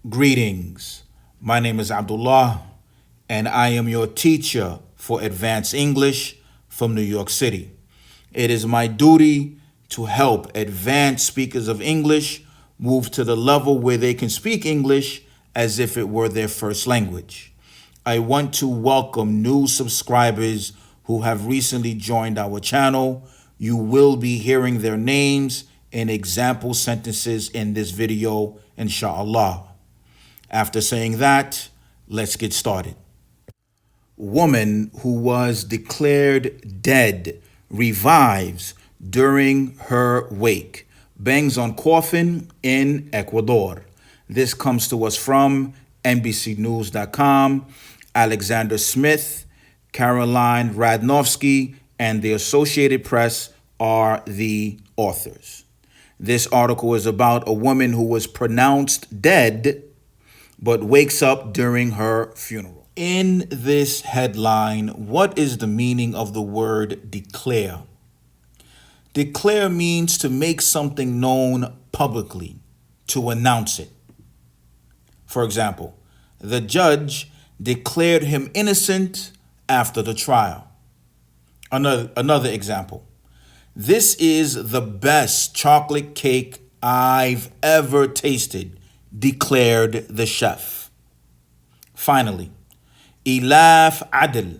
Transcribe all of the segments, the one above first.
Greetings. My name is Abdullah, and I am your teacher for Advanced English from New York City. It is my duty to help advanced speakers of English move to the level where they can speak English as if it were their first language. I want to welcome new subscribers who have recently joined our channel. You will be hearing their names in example sentences in this video, inshallah. After saying that, let's get started. Woman who was declared dead revives during her wake. Bangs on coffin in Ecuador. This comes to us from NBCnews.com. Alexander Smith, Caroline Radnofsky, and the Associated Press are the authors. This article is about a woman who was pronounced dead but wakes up during her funeral. In this headline, what is the meaning of the word declare? Declare means to make something known publicly, to announce it. For example, the judge declared him innocent after the trial. Another example, this is the best chocolate cake I've ever tasted, declared the chef. Finally, Ilaf Adil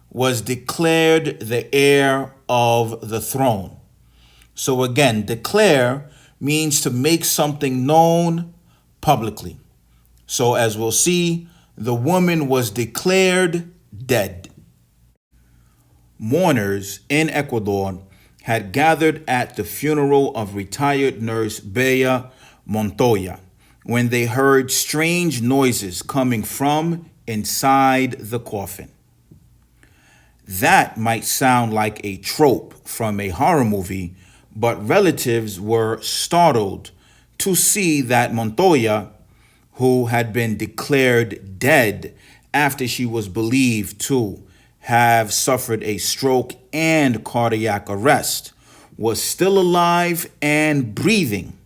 was declared the heir of the throne. So again, declare means to make something known publicly. So as we'll see, the woman was declared dead. Mourners in Ecuador had gathered at the funeral of retired nurse Bea Montoya when they heard strange noises coming from inside the coffin. That might sound like a trope from a horror movie, but relatives were startled to see that Montoya, who had been declared dead after she was believed to have suffered a stroke and cardiac arrest, was still alive and breathing.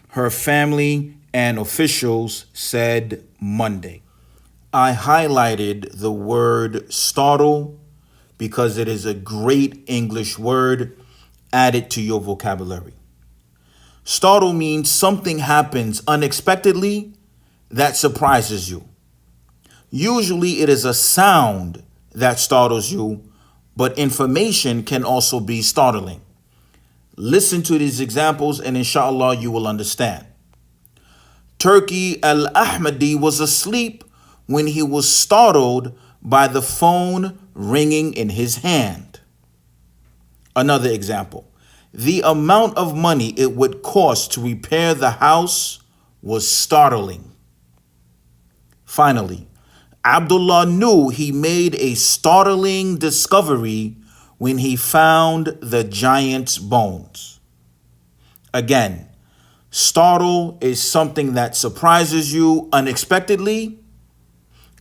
Her family and officials said Monday. I highlighted the word startle because it is a great English word. Add it to your vocabulary. Startle means something happens unexpectedly that surprises you. Usually it is a sound that startles you, but information can also be startling. Listen to these examples and inshallah you will understand. Turki Al-Ahmadi was asleep when he was startled by the phone ringing in his hand. Another example, the amount of money it would cost to repair the house was startling. Finally, Abdullah knew he made a startling discovery when he found the giant's bones. Again, startle is something that surprises you unexpectedly,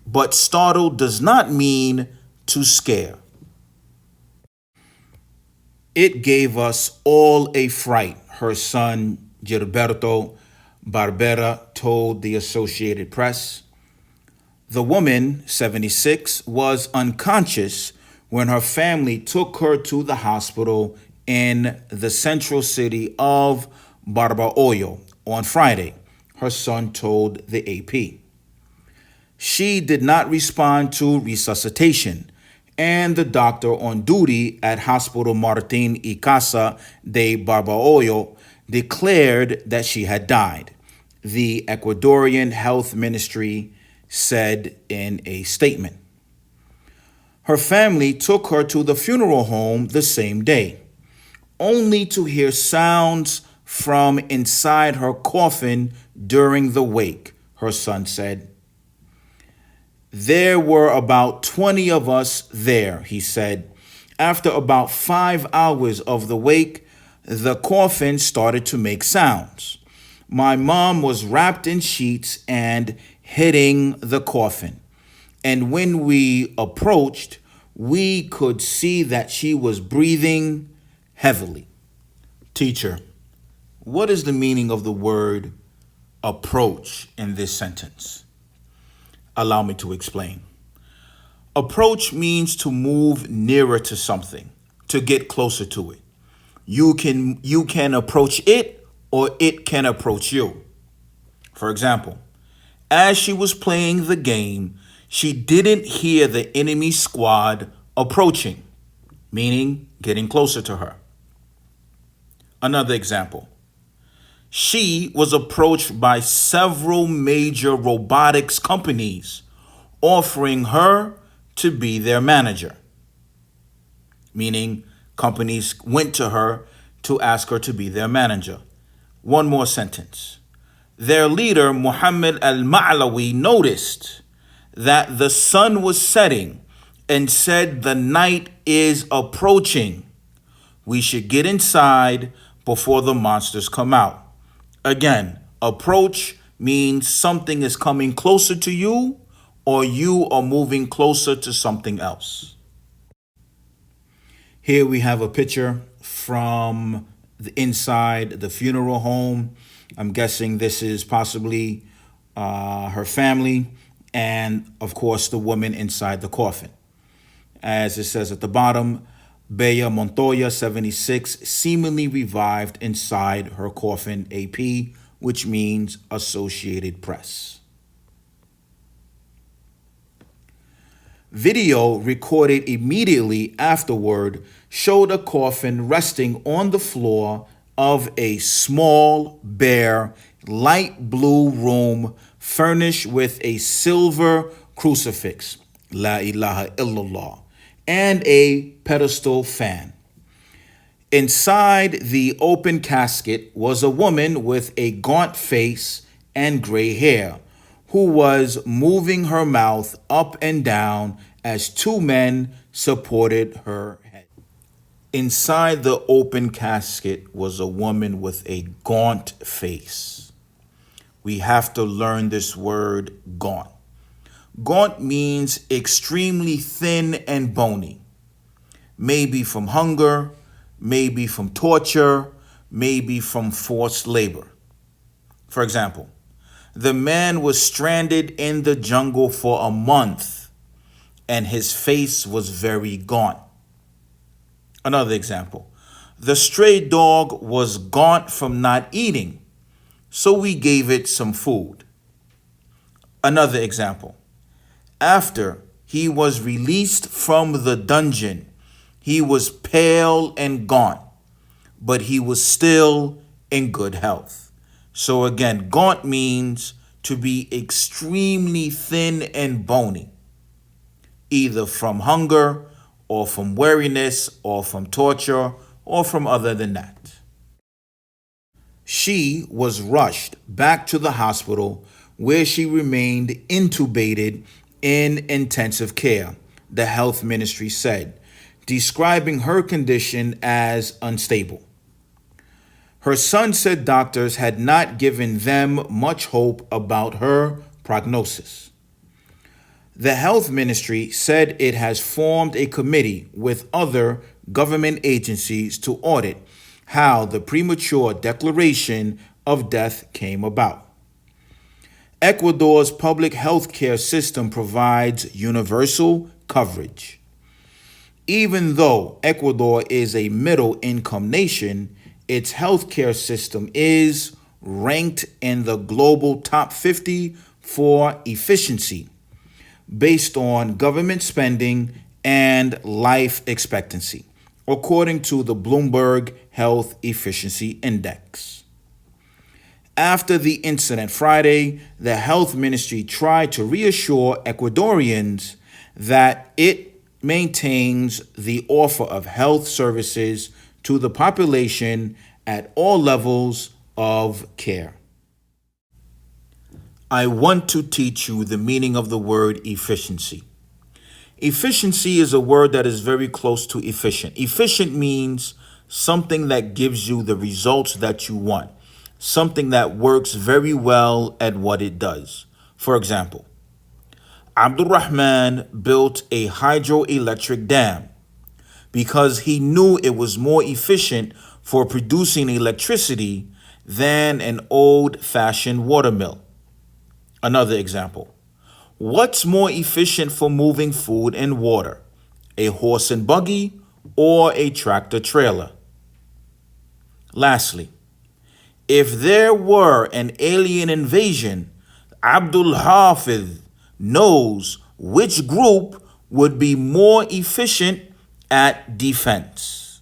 but startle does not mean to scare. It gave us all a fright, her son Gilberto Barbera told the Associated Press. The woman, 76, was unconscious when her family took her to the hospital in the central city of Barbaollo on Friday, her son told the AP. She did not respond to resuscitation, and the doctor on duty at Hospital Martin y Casa de Barbaollo declared that she had died, the Ecuadorian Health Ministry said in a statement. Her family took her to the funeral home the same day, only to hear sounds from inside her coffin during the wake, her son said. There were about 20 of us there, he said. After about 5 hours of the wake, the coffin started to make sounds. My mom was wrapped in sheets and hitting the coffin. And when we approached, we could see that she was breathing heavily. Teacher, what is the meaning of the word approach in this sentence? Allow me to explain. Approach means to move nearer to something, to get closer to it. You can approach it or it can approach you. For example, as she was playing the game, she didn't hear the enemy squad approaching, meaning getting closer to her. Another example. She was approached by several major robotics companies offering her to be their manager, meaning companies went to her to ask her to be their manager. One more sentence. Their leader, Muhammad al-Ma'lawi, noticed that the sun was setting and said the night is approaching. We should get inside before the monsters come out. Again, approach means something is coming closer to you or you are moving closer to something else. Here we have a picture from the inside the funeral home. I'm guessing this is possibly her family and, of course, the woman inside the coffin. As it says at the bottom, Bella Montoya, 76, seemingly revived inside her coffin, AP, which means Associated Press. Video recorded immediately afterward showed a coffin resting on the floor of a small, bare, light blue room furnished with a silver crucifix, La ilaha illallah, and a pedestal fan. Inside the open casket was a woman with a gaunt face and gray hair, who was moving her mouth up and down as two men supported her head. Inside the open casket was a woman with a gaunt face. We have to learn this word, gaunt. Gaunt means extremely thin and bony, maybe from hunger, maybe from torture, maybe from forced labor. For example, the man was stranded in the jungle for a month and his face was very gaunt. Another example, the stray dog was gaunt from not eating, so we gave it some food. Another example, after he was released from the dungeon, he was pale and gaunt, but he was still in good health. So again, gaunt means to be extremely thin and bony, either from hunger or from weariness or from torture or from other than that. She was rushed back to the hospital where she remained intubated in intensive care, the health ministry said, describing her condition as unstable. Her son said doctors had not given them much hope about her prognosis. The health ministry said it has formed a committee with other government agencies to audit how the premature declaration of death came about. Ecuador's public health care system provides universal coverage. Even though Ecuador is a middle-income nation, its healthcare system is ranked in the global top 50 for efficiency, based on government spending and life expectancy, according to the Bloomberg Health Efficiency Index. After the incident Friday, the health ministry tried to reassure Ecuadorians that it maintains the offer of health services to the population at all levels of care. I want to teach you the meaning of the word efficiency. Efficiency is a word that is very close to efficient. Efficient means something that gives you the results that you want, something that works very well at what it does. For example, Abdul Rahman built a hydroelectric dam because he knew it was more efficient for producing electricity than an old-fashioned watermill. Another example. What's more efficient for moving food and water, a horse and buggy or a tractor trailer? Lastly, if there were an alien invasion, Abdul Hafiz knows which group would be more efficient at defense.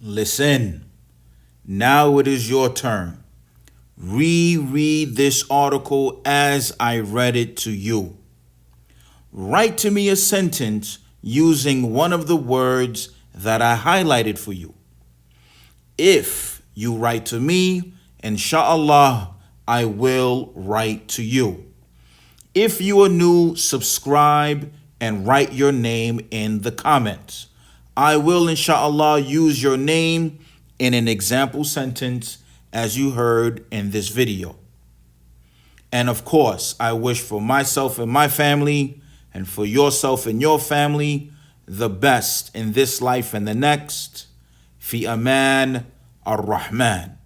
Listen, now it is your turn. Reread this article as I read it to you. Write to me a sentence using one of the words that I highlighted for you. If you write to me, inshallah, I will write to you. If you are new, subscribe and write your name in the comments. I will, inshallah, use your name in an example sentence as you heard in this video. And of course, I wish for myself and my family, and for yourself and your family, the best in this life and the next. Fi aman ar-Rahman.